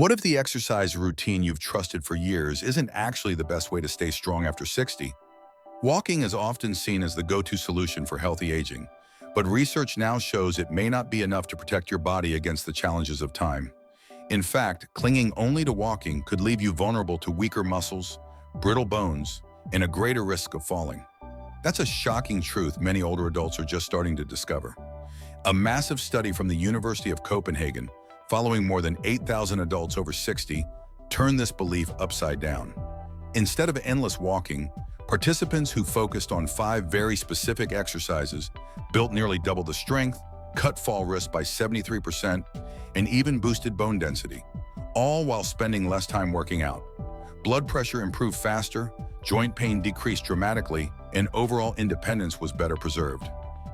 What if the exercise routine you've trusted for years isn't actually the best way to stay strong after 60? Walking is often seen as the go-to solution for healthy aging, but research now shows it may not be enough to protect your body against the challenges of time. In fact, clinging only to walking could leave you vulnerable to weaker muscles, brittle bones, and a greater risk of falling. That's a shocking truth many older adults are just starting to discover. A massive study from the University of Copenhagen, following more than 8,000 adults over 60, turned this belief upside down. Instead of endless walking, participants who focused on 5 very specific exercises built nearly double the strength, cut fall risk by 73%, and even boosted bone density, all while spending less time working out. Blood pressure improved faster, joint pain decreased dramatically, and overall independence was better preserved.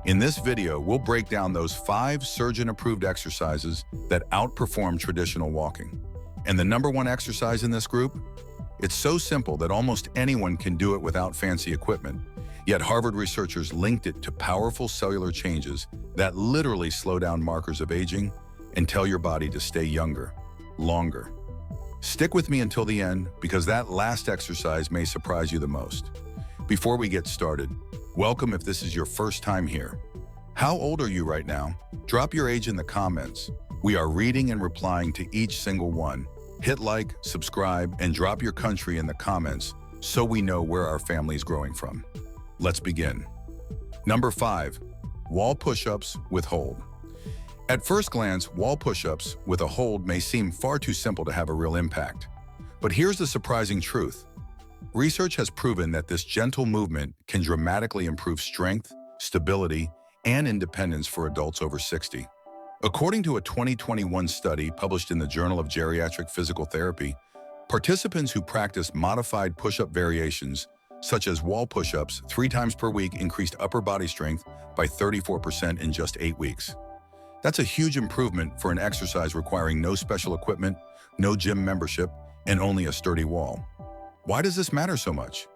In this video, we'll break down those 5 surgeon-approved exercises that outperform traditional walking. And the #1 exercise in this group? It's so simple that almost anyone can do it without fancy equipment, yet Harvard researchers linked it to powerful cellular changes that literally slow down markers of aging and tell your body to stay younger, longer. Stick with me until the end, because that last exercise may surprise you the most. Before we get started, welcome if this is your first time here. How old are you right now? Drop your age in the comments. We are reading and replying to each single one. Hit like, subscribe, and drop your country in the comments so we know where our family is growing from. Let's begin. Number 5, wall push-ups with hold. At first glance, wall push-ups with a hold may seem far too simple to have a real impact. But here's the surprising truth. Research has proven that this gentle movement can dramatically improve strength, stability, and independence for adults over 60. According to a 2021 study published in the Journal of Geriatric Physical Therapy, participants who practiced modified push-up variations, such as wall push-ups 3 times per week, increased upper body strength by 34% in just 8 weeks. That's a huge improvement for an exercise requiring no special equipment, no gym membership, and only a sturdy wall. Why does this matter so much?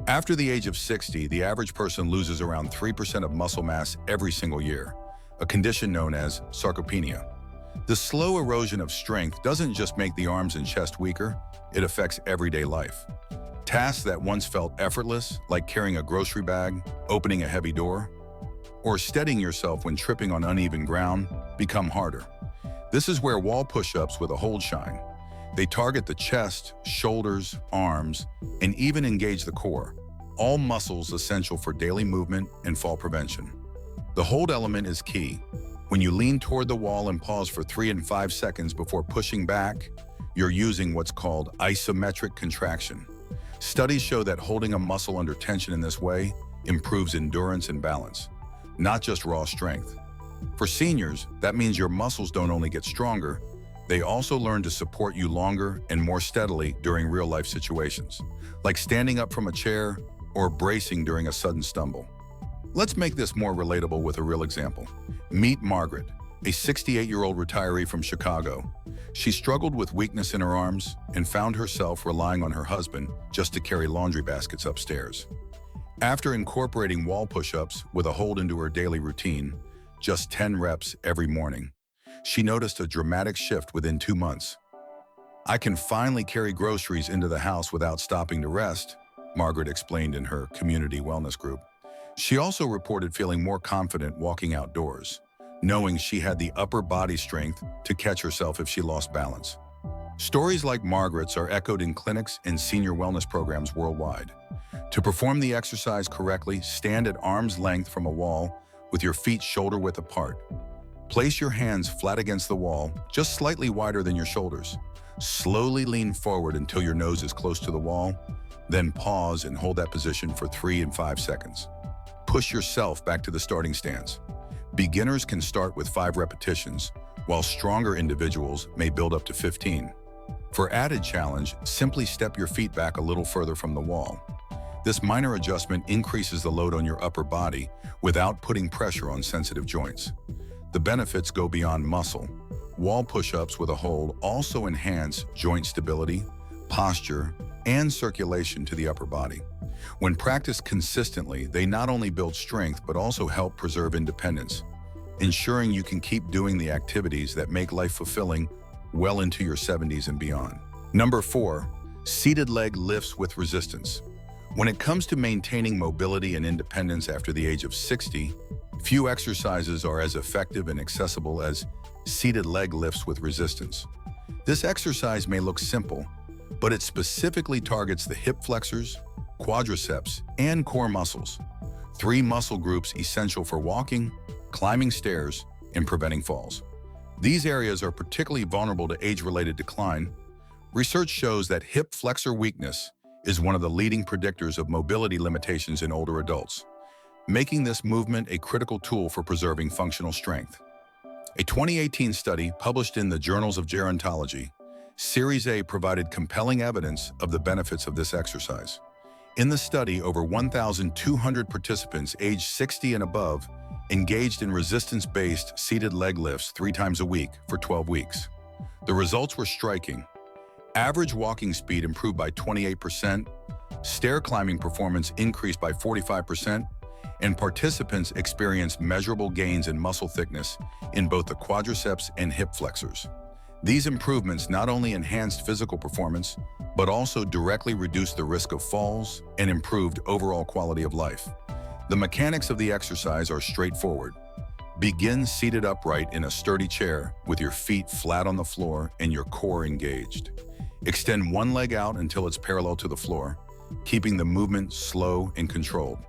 After the age of 60, the average person loses around 3% of muscle mass every single year, a condition known as sarcopenia. The slow erosion of strength doesn't just make the arms and chest weaker, it affects everyday life. Tasks that once felt effortless, like carrying a grocery bag, opening a heavy door, or steadying yourself when tripping on uneven ground, become harder. This is where wall push-ups with a hold shine. They target the chest, shoulders, arms, and even engage the core, all muscles essential for daily movement and fall prevention. The hold element is key. When you lean toward the wall and pause for 3 and 5 seconds before pushing back, you're using what's called isometric contraction. Studies show that holding a muscle under tension in this way improves endurance and balance, not just raw strength. For seniors, that means your muscles don't only get stronger, they also learn to support you longer and more steadily during real-life situations, like standing up from a chair or bracing during a sudden stumble. Let's make this more relatable with a real example. Meet Margaret, a 68-year-old retiree from Chicago. She struggled with weakness in her arms and found herself relying on her husband just to carry laundry baskets upstairs. After incorporating wall push-ups with a hold into her daily routine, just 10 reps every morning, she noticed a dramatic shift within 2 months. "I can finally carry groceries into the house without stopping to rest," Margaret explained in her community wellness group. She also reported feeling more confident walking outdoors, knowing she had the upper body strength to catch herself if she lost balance. Stories like Margaret's are echoed in clinics and senior wellness programs worldwide. To perform the exercise correctly, stand at arm's length from a wall with your feet shoulder-width apart. Place your hands flat against the wall, just slightly wider than your shoulders. Slowly lean forward until your nose is close to the wall, then pause and hold that position for 3 and 5 seconds. Push yourself back to the starting stance. Beginners can start with 5 repetitions, while stronger individuals may build up to 15. For added challenge, simply step your feet back a little further from the wall. This minor adjustment increases the load on your upper body without putting pressure on sensitive joints. The benefits go beyond muscle. Wall push-ups with a hold also enhance joint stability, posture, and circulation to the upper body. When practiced consistently, they not only build strength but also help preserve independence, ensuring you can keep doing the activities that make life fulfilling well into your 70s and beyond. Number 4, seated leg lifts with resistance. When it comes to maintaining mobility and independence after the age of 60, few exercises are as effective and accessible as seated leg lifts with resistance. This exercise may look simple, but it specifically targets the hip flexors, quadriceps, and core muscles, 3 muscle groups essential for walking, climbing stairs, and preventing falls. These areas are particularly vulnerable to age-related decline. Research shows that hip flexor weakness is one of the leading predictors of mobility limitations in older adults, making this movement a critical tool for preserving functional strength. A 2018 study published in the Journals of Gerontology, Series A provided compelling evidence of the benefits of this exercise. In the study, over 1,200 participants aged 60 and above engaged in resistance-based seated leg lifts 3 times a week for 12 weeks. The results were striking. Average walking speed improved by 28%, stair climbing performance increased by 45%, and participants experienced measurable gains in muscle thickness in both the quadriceps and hip flexors. These improvements not only enhanced physical performance, but also directly reduced the risk of falls and improved overall quality of life. The mechanics of the exercise are straightforward. Begin seated upright in a sturdy chair with your feet flat on the floor and your core engaged. Extend one leg out until it's parallel to the floor, keeping the movement slow and controlled.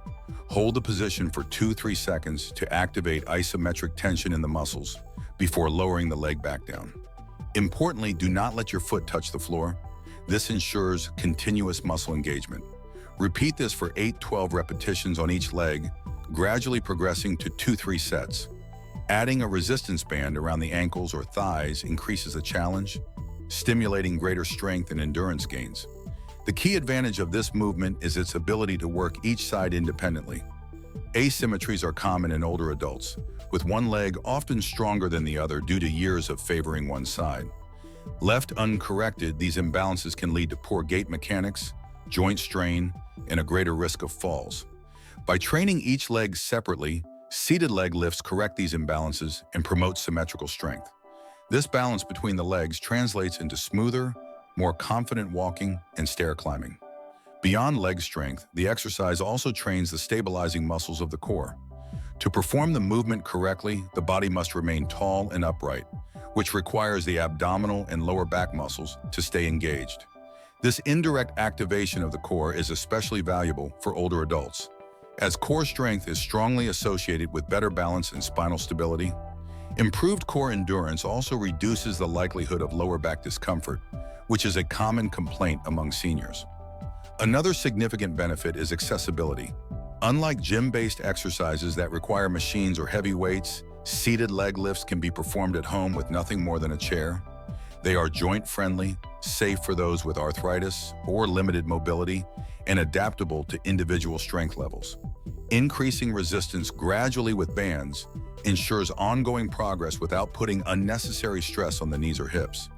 Hold the position for 2-3 seconds to activate isometric tension in the muscles before lowering the leg back down. Importantly, do not let your foot touch the floor. This ensures continuous muscle engagement. Repeat this for 8-12 repetitions on each leg, gradually progressing to 2-3 sets. Adding a resistance band around the ankles or thighs increases the challenge, stimulating greater strength and endurance gains. The key advantage of this movement is its ability to work each side independently. Asymmetries are common in older adults, with one leg often stronger than the other due to years of favoring one side. Left uncorrected, these imbalances can lead to poor gait mechanics, joint strain, and a greater risk of falls. By training each leg separately, seated leg lifts correct these imbalances and promote symmetrical strength. This balance between the legs translates into smoother, more confident walking and stair climbing. Beyond leg strength, the exercise also trains the stabilizing muscles of the core. To perform the movement correctly, the body must remain tall and upright, which requires the abdominal and lower back muscles to stay engaged. This indirect activation of the core is especially valuable for older adults, as core strength is strongly associated with better balance and spinal stability. Improved core endurance also reduces the likelihood of lower back discomfort, which is a common complaint among seniors. Another significant benefit is accessibility. Unlike gym-based exercises that require machines or heavy weights, seated leg lifts can be performed at home with nothing more than a chair. They are joint-friendly, safe for those with arthritis or limited mobility, and adaptable to individual strength levels. Increasing resistance gradually with bands ensures ongoing progress without putting unnecessary stress on the knees or hips.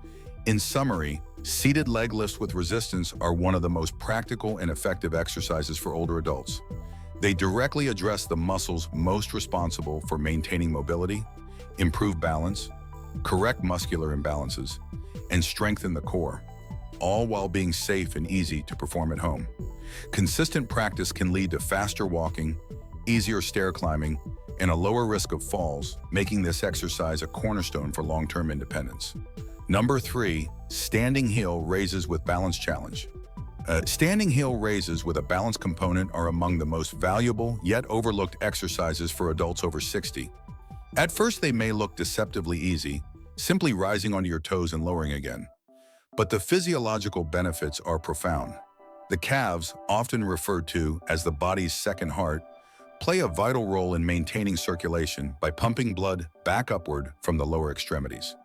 In summary, seated leg lifts with resistance are one of the most practical and effective exercises for older adults. They directly address the muscles most responsible for maintaining mobility, improve balance, correct muscular imbalances, and strengthen the core, all while being safe and easy to perform at home. Consistent practice can lead to faster walking, easier stair climbing, and a lower risk of falls, making this exercise a cornerstone for long-term independence. Number 3, standing heel raises with balance challenge. Standing heel raises with a balance component are among the most valuable yet overlooked exercises for adults over 60. At first, they may look deceptively easy, simply rising onto your toes and lowering again. But the physiological benefits are profound. The calves, often referred to as the body's second heart, play a vital role in maintaining circulation by pumping blood back upward from the lower extremities.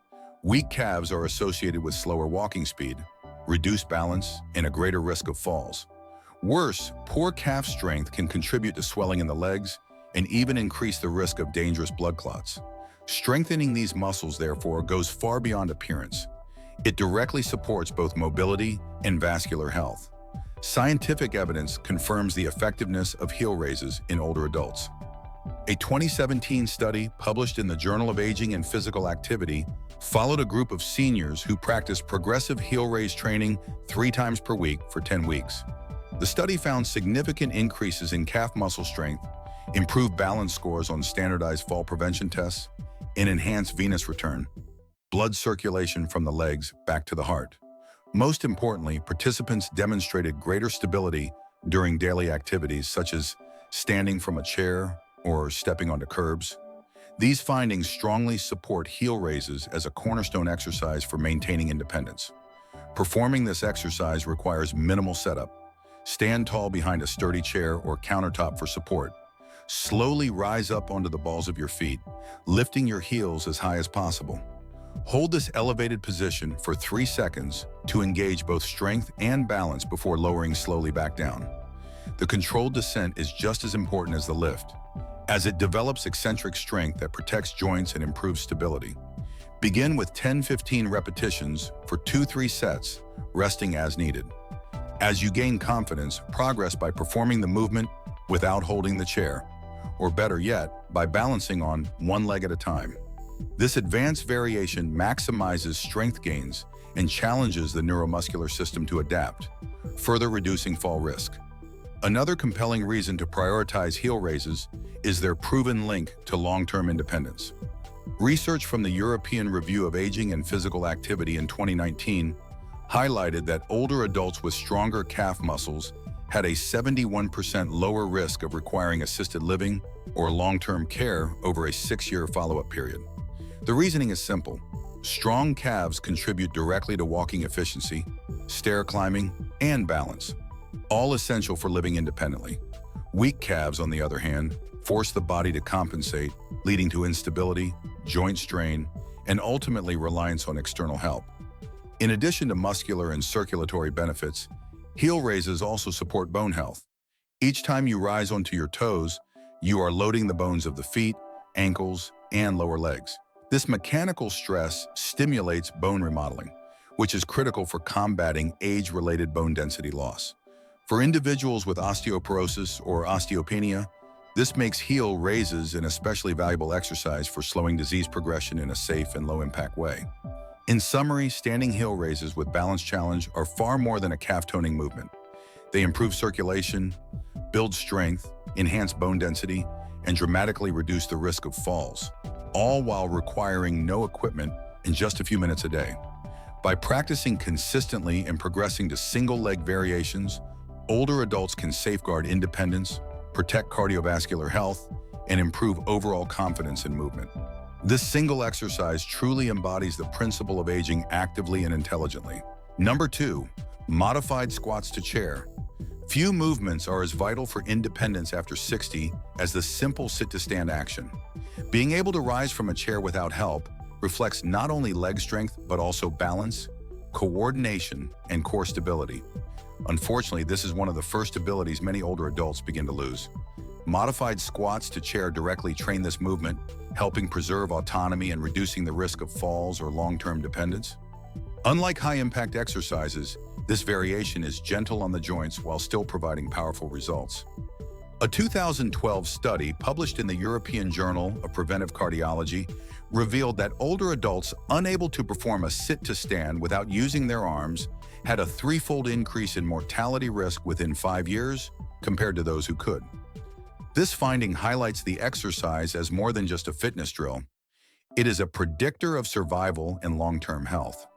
Weak calves are associated with slower walking speed, reduced balance, and a greater risk of falls. Worse, poor calf strength can contribute to swelling in the legs and even increase the risk of dangerous blood clots. Strengthening these muscles, therefore, goes far beyond appearance. It directly supports both mobility and vascular health. Scientific evidence confirms the effectiveness of heel raises in older adults. A 2017 study published in the Journal of Aging and Physical Activity followed a group of seniors who practiced progressive heel raise training 3 times per week for 10 weeks. The study found significant increases in calf muscle strength, improved balance scores on standardized fall prevention tests, and enhanced venous return, blood circulation from the legs back to the heart. Most importantly, participants demonstrated greater stability during daily activities such as standing from a chair or stepping onto curbs. These findings strongly support heel raises as a cornerstone exercise for maintaining independence. Performing this exercise requires minimal setup. Stand tall behind a sturdy chair or countertop for support. Slowly rise up onto the balls of your feet, lifting your heels as high as possible. Hold this elevated position for 3 seconds to engage both strength and balance before lowering slowly back down. The controlled descent is just as important as the lift, as it develops eccentric strength that protects joints and improves stability. Begin with 10-15 repetitions for 2-3 sets, resting as needed. As you gain confidence, progress by performing the movement without holding the chair, or better yet, by balancing on one leg at a time. This advanced variation maximizes strength gains and challenges the neuromuscular system to adapt, further reducing fall risk. Another compelling reason to prioritize heel raises is their proven link to long-term independence. Research from the European Review of Aging and Physical Activity in 2019 highlighted that older adults with stronger calf muscles had a 71% lower risk of requiring assisted living or long-term care over a 6-year follow-up period. The reasoning is simple. Strong calves contribute directly to walking efficiency, stair climbing, and balance, all essential for living independently. Weak calves, on the other hand, force the body to compensate, leading to instability, joint strain, and ultimately reliance on external help. In addition to muscular and circulatory benefits, heel raises also support bone health. Each time you rise onto your toes, you are loading the bones of the feet, ankles, and lower legs. This mechanical stress stimulates bone remodeling, which is critical for combating age-related bone density loss. For individuals with osteoporosis or osteopenia, this makes heel raises an especially valuable exercise for slowing disease progression in a safe and low-impact way. In summary, standing heel raises with balance challenge are far more than a calf toning movement. They improve circulation, build strength, enhance bone density, and dramatically reduce the risk of falls, all while requiring no equipment in just a few minutes a day. By practicing consistently and progressing to single-leg variations, older adults can safeguard independence, protect cardiovascular health, and improve overall confidence in movement. This single exercise truly embodies the principle of aging actively and intelligently. Number 2, modified squats to chair. Few movements are as vital for independence after 60 as the simple sit-to-stand action. Being able to rise from a chair without help reflects not only leg strength, but also balance, coordination, and core stability. Unfortunately, this is one of the first abilities many older adults begin to lose. Modified squats to chair directly train this movement, helping preserve autonomy and reducing the risk of falls or long-term dependence. Unlike high-impact exercises, this variation is gentle on the joints while still providing powerful results. A 2012 study published in the European Journal of Preventive Cardiology revealed that older adults unable to perform a sit-to-stand without using their arms had a 3-fold increase in mortality risk within 5 years compared to those who could. This finding highlights the exercise as more than just a fitness drill. It is a predictor of survival and long-term health.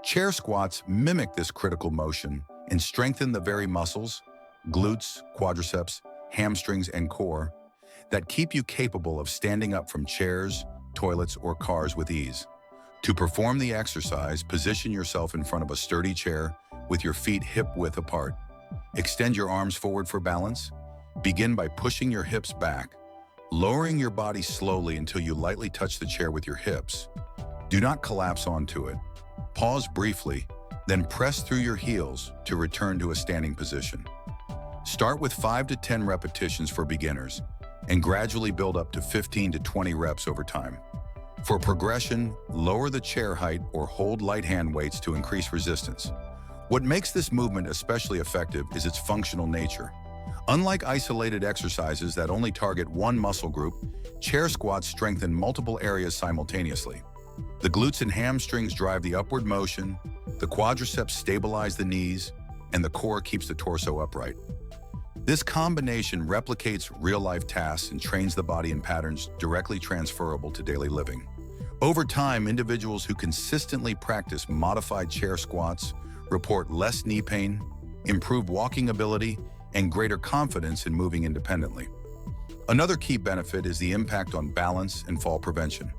Chair squats mimic this critical motion and strengthen the very muscles, glutes, quadriceps, hamstrings, and core that keep you capable of standing up from chairs, toilets, or cars with ease. To perform the exercise, position yourself in front of a sturdy chair with your feet hip-width apart. Extend your arms forward for balance. Begin by pushing your hips back, lowering your body slowly until you lightly touch the chair with your hips. Do not collapse onto it. Pause briefly, then press through your heels to return to a standing position. Start with 5 to 10 repetitions for beginners and gradually build up to 15 to 20 reps over time. For progression, lower the chair height or hold light hand weights to increase resistance. What makes this movement especially effective is its functional nature. Unlike isolated exercises that only target one muscle group, chair squats strengthen multiple areas simultaneously. The glutes and hamstrings drive the upward motion, the quadriceps stabilize the knees, and the core keeps the torso upright. This combination replicates real-life tasks and trains the body in patterns directly transferable to daily living. Over time, individuals who consistently practice modified chair squats report less knee pain, improved walking ability, and greater confidence in moving independently. Another key benefit is the impact on balance and fall prevention.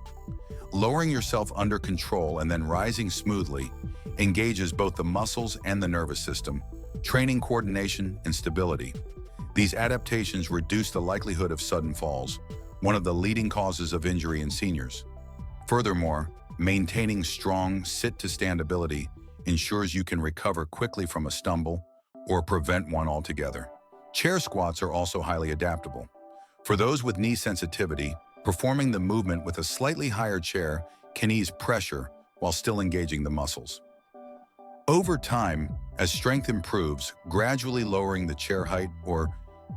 Lowering yourself under control and then rising smoothly engages both the muscles and the nervous system, training coordination and stability. These adaptations reduce the likelihood of sudden falls, one of the leading causes of injury in seniors. Furthermore, maintaining strong sit-to-stand ability ensures you can recover quickly from a stumble or prevent one altogether. Chair squats are also highly adaptable. For those with knee sensitivity, performing the movement with a slightly higher chair can ease pressure while still engaging the muscles. Over time, as strength improves, gradually lowering the chair height or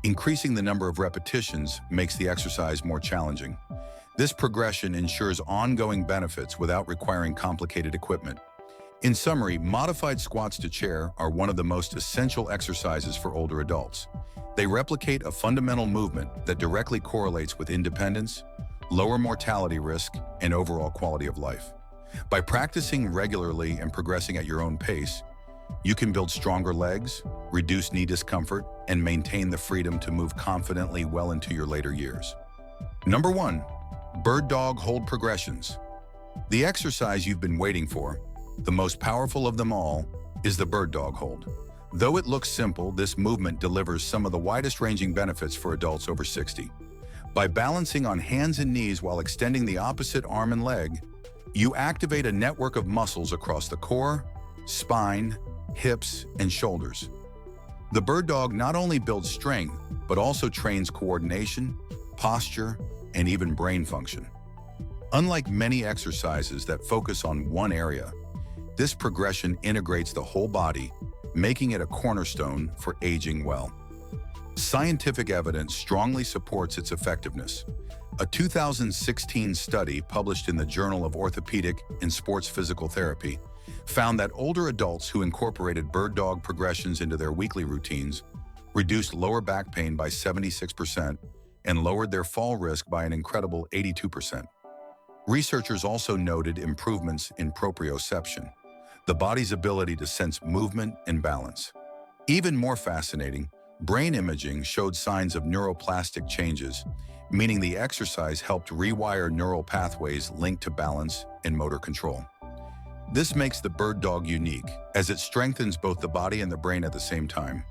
increasing the number of repetitions makes the exercise more challenging. This progression ensures ongoing benefits without requiring complicated equipment. In summary, modified squats to chair are one of the most essential exercises for older adults. They replicate a fundamental movement that directly correlates with independence, lower mortality risk, and overall quality of life. By practicing regularly and progressing at your own pace, you can build stronger legs, reduce knee discomfort, and maintain the freedom to move confidently well into your later years. Number 1. Bird dog hold progressions. The exercise you've been waiting for, the most powerful of them all, is the bird dog hold. Though it looks simple, this movement delivers some of the widest-ranging benefits for adults over 60. By balancing on hands and knees while extending the opposite arm and leg, you activate a network of muscles across the core, spine, hips, and shoulders. The bird dog not only builds strength, but also trains coordination, posture, and even brain function. Unlike many exercises that focus on one area, this progression integrates the whole body, making it a cornerstone for aging well. Scientific evidence strongly supports its effectiveness. A 2016 study published in the Journal of Orthopedic and Sports Physical Therapy found that older adults who incorporated bird dog progressions into their weekly routines reduced lower back pain by 76% and lowered their fall risk by an incredible 82%. Researchers also noted improvements in proprioception, the body's ability to sense movement and balance. Even more fascinating, brain imaging showed signs of neuroplastic changes, meaning the exercise helped rewire neural pathways linked to balance and motor control. This makes the bird dog unique, as it strengthens both the body and the brain at the same time.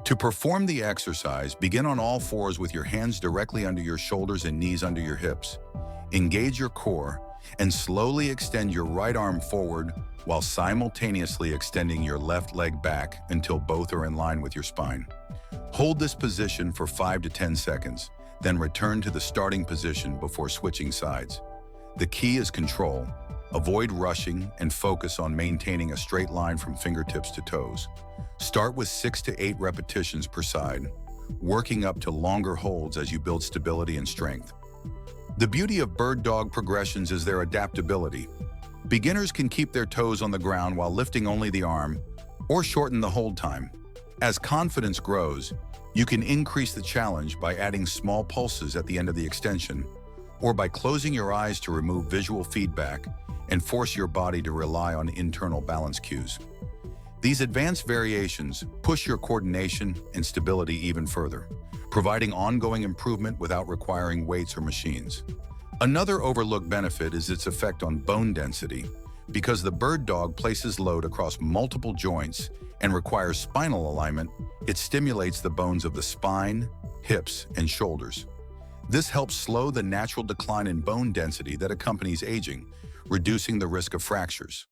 To perform the exercise, begin on all fours with your hands directly under your shoulders and knees under your hips. Engage your core and slowly extend your right arm forward while simultaneously extending your left leg back until both are in line with your spine. Hold this position for 5 to 10 seconds, then return to the starting position before switching sides. The key is control. Avoid rushing and focus on maintaining a straight line from fingertips to toes. Start with 6 to 8 repetitions per side, working up to longer holds as you build stability and strength. The beauty of bird dog progressions is their adaptability. Beginners can keep their toes on the ground while lifting only the arm, or shorten the hold time. As confidence grows, you can increase the challenge by adding small pulses at the end of the extension, or by closing your eyes to remove visual feedback and force your body to rely on internal balance cues. These advanced variations push your coordination and stability even further, providing ongoing improvement without requiring weights or machines. Another overlooked benefit is its effect on bone density. Because the bird dog places load across multiple joints and requires spinal alignment, it stimulates the bones of the spine, hips, and shoulders. This helps slow the natural decline in bone density that accompanies aging, reducing the risk of fractures.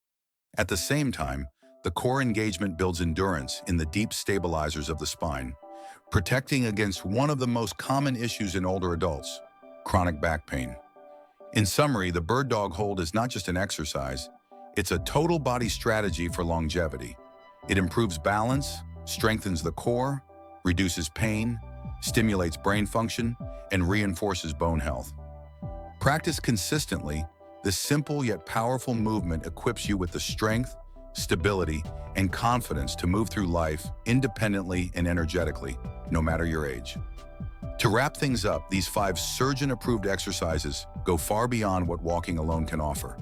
At the same time, the core engagement builds endurance in the deep stabilizers of the spine, protecting against one of the most common issues in older adults, chronic back pain. In summary, the bird dog hold is not just an exercise, it's a total body strategy for longevity. It improves balance, strengthens the core, reduces pain, stimulates brain function, and reinforces bone health. Practice consistently, this simple yet powerful movement equips you with the strength, stability, and confidence to move through life independently and energetically, no matter your age. To wrap things up, these 5 surgeon-approved exercises go far beyond what walking alone can offer.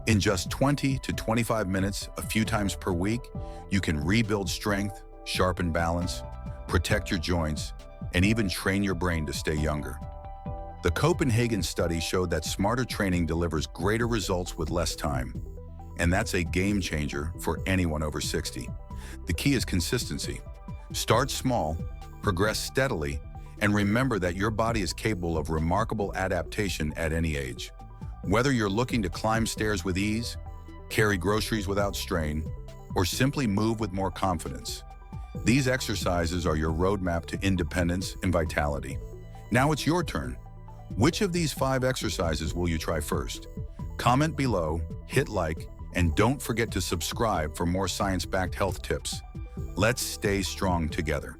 In just 20 to 25 minutes, a few times per week, you can rebuild strength, sharpen balance, protect your joints, and even train your brain to stay younger. The Copenhagen study showed that smarter training delivers greater results with less time, and that's a game changer for anyone over 60. The key is consistency. Start small, progress steadily, and remember that your body is capable of remarkable adaptation at any age. Whether you're looking to climb stairs with ease, carry groceries without strain, or simply move with more confidence, these exercises are your roadmap to independence and vitality. Now it's your turn. Which of these 5 exercises will you try first? Comment below, hit like, and don't forget to subscribe for more science-backed health tips. Let's stay strong together.